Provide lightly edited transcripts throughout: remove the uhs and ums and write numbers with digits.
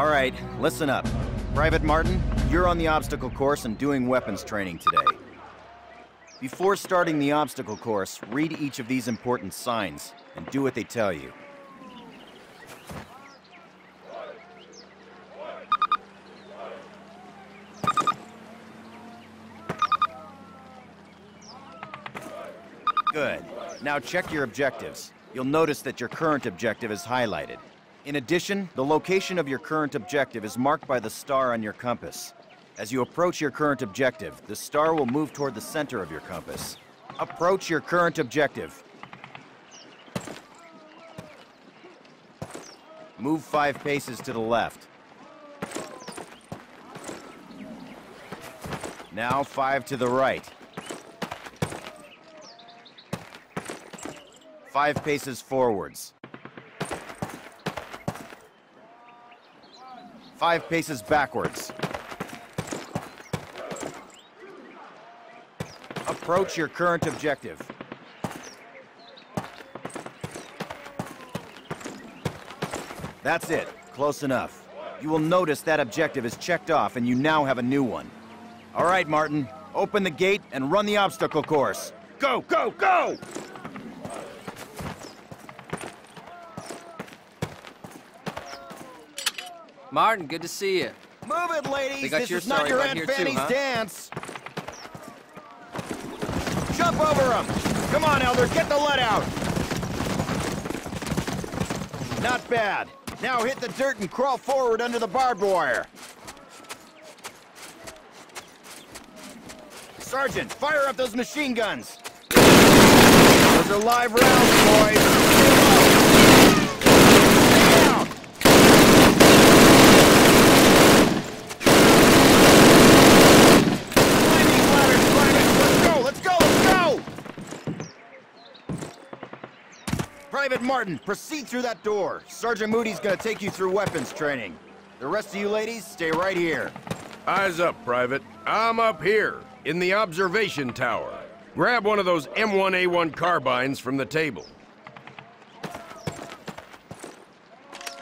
All right, listen up. Private Martin, you're on the obstacle course and doing weapons training today. Before starting the obstacle course, read each of these important signs and do what they tell you. Good. Now check your objectives. You'll notice that your current objective is highlighted. In addition, the location of your current objective is marked by the star on your compass. As you approach your current objective, the star will move toward the center of your compass. Approach your current objective. Move 5 paces to the left. Now 5 to the right. 5 paces forwards. 5 paces backwards. Approach your current objective. That's it. Close enough. You will notice that objective is checked off and you now have a new one. All right, Martin. Open the gate and run the obstacle course. Go, go, go! Martin, good to see you. Move it, ladies! This is not your Aunt Fanny's dance! Jump over them! Come on, Elder, get the lead out! Not bad. Now hit the dirt and crawl forward under the barbed wire. Sergeant, fire up those machine guns! Those are live rounds, boys! Private Martin, proceed through that door. Sergeant Moody's gonna take you through weapons training. The rest of you ladies, stay right here. Eyes up, Private. I'm up here, in the observation tower. Grab one of those M1A1 carbines from the table.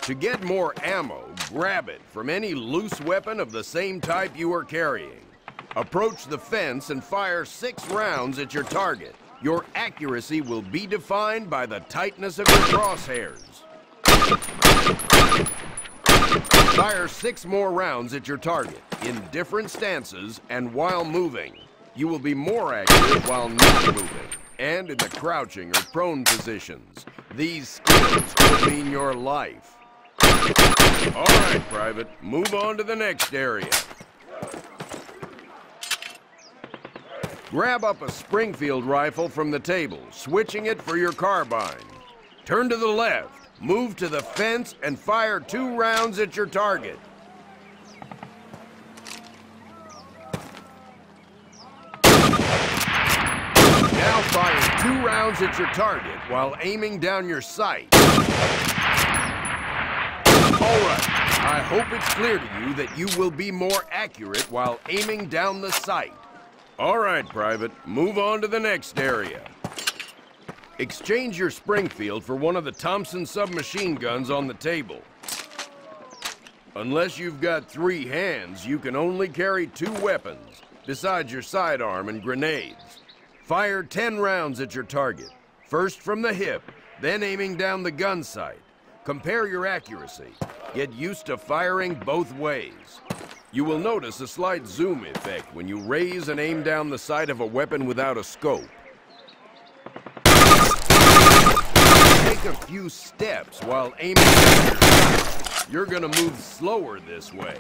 To get more ammo, grab it from any loose weapon of the same type you are carrying. Approach the fence and fire 6 rounds at your target. Your accuracy will be defined by the tightness of your crosshairs. Fire 6 more rounds at your target, in different stances and while moving. You will be more accurate while not moving, and in the crouching or prone positions. These skills will mean your life. All right, Private, move on to the next area. Grab up a Springfield rifle from the table, switching it for your carbine. Turn to the left, move to the fence, and fire 2 rounds at your target. Now fire 2 rounds at your target while aiming down your sight. All right, I hope it's clear to you that you will be more accurate while aiming down the sight. All right, Private, move on to the next area. Exchange your Springfield for one of the Thompson submachine guns on the table. Unless you've got 3 hands, you can only carry 2 weapons, besides your sidearm and grenades. Fire 10 rounds at your target, first from the hip, then aiming down the gun sight. Compare your accuracy. Get used to firing both ways. You will notice a slight zoom effect when you raise and aim down the sight of a weapon without a scope. Take a few steps while aiming. You're gonna move slower this way.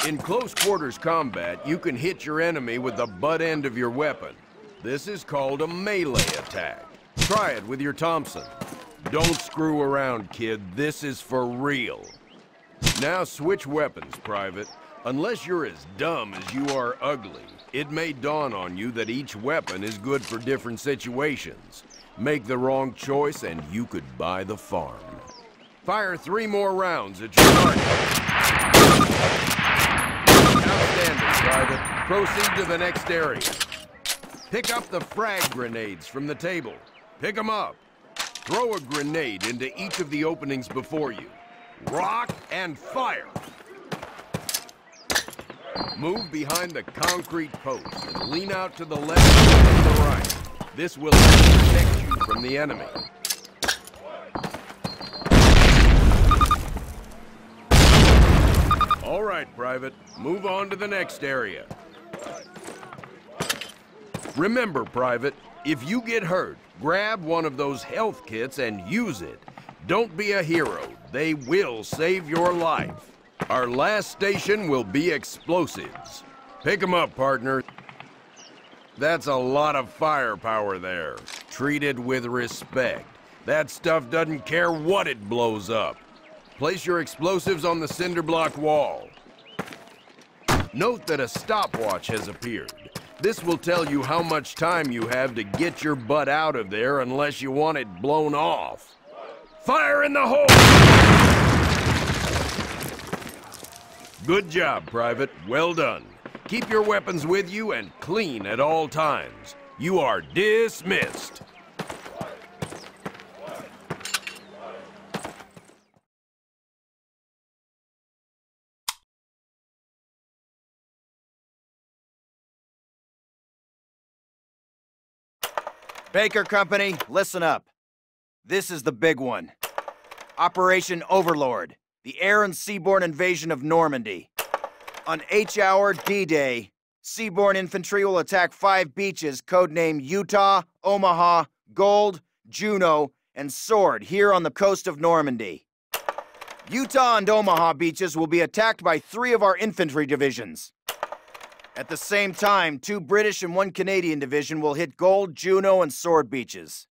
In close quarters combat, you can hit your enemy with the butt end of your weapon. This is called a melee attack. Try it with your Thompson. Don't screw around, kid. This is for real. Now switch weapons, Private. Unless you're as dumb as you are ugly, it may dawn on you that each weapon is good for different situations. Make the wrong choice and you could buy the farm. Fire 3 more rounds at your target. Outstanding, Private. Proceed to the next area. Pick up the frag grenades from the table. Pick them up. Throw a grenade into each of the openings before you. rock, and fire. Move behind the concrete post and lean out to the left and to the right. This will protect you from the enemy. All right, Private. Move on to the next area. Remember, Private, if you get hurt, grab one of those health kits and use it. Don't be a hero. They will save your life. Our last station will be explosives. Pick 'em up, partner. That's a lot of firepower there. Treat it with respect. That stuff doesn't care what it blows up. Place your explosives on the cinder block wall. Note that a stopwatch has appeared. This will tell you how much time you have to get your butt out of there unless you want it blown off. Fire in the hole! Good job, Private. Well done. Keep your weapons with you and clean at all times. You are dismissed. Baker Company, listen up. This is the big one. Operation Overlord, the air and seaborne invasion of Normandy. On H-Hour D-Day, seaborne infantry will attack 5 beaches codenamed Utah, Omaha, Gold, Juno, and Sword here on the coast of Normandy. Utah and Omaha beaches will be attacked by 3 of our infantry divisions. At the same time, 2 British and 1 Canadian division will hit Gold, Juno, and Sword beaches.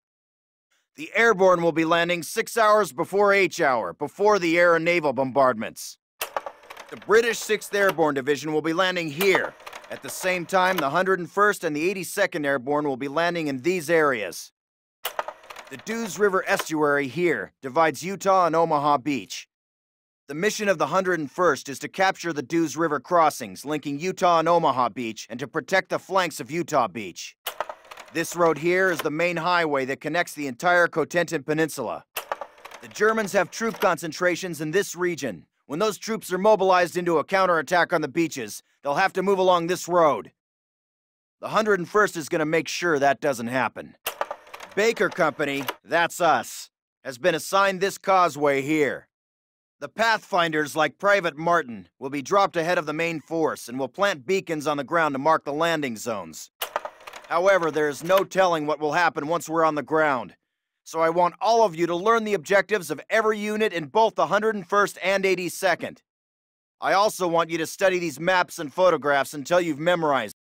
The airborne will be landing 6 hours before H-Hour, before the air and naval bombardments. The British 6th Airborne Division will be landing here. At the same time, the 101st and the 82nd Airborne will be landing in these areas. The Dews River Estuary here divides Utah and Omaha Beach. The mission of the 101st is to capture the Dews River crossings linking Utah and Omaha Beach and to protect the flanks of Utah Beach. This road here is the main highway that connects the entire Cotentin Peninsula. The Germans have troop concentrations in this region. When those troops are mobilized into a counterattack on the beaches, they'll have to move along this road. The 101st is going to make sure that doesn't happen. Baker Company, that's us, has been assigned this causeway here. The Pathfinders, like Private Martin, will be dropped ahead of the main force and will plant beacons on the ground to mark the landing zones. However, there is no telling what will happen once we're on the ground, so I want all of you to learn the objectives of every unit in both the 101st and 82nd. I also want you to study these maps and photographs until you've memorized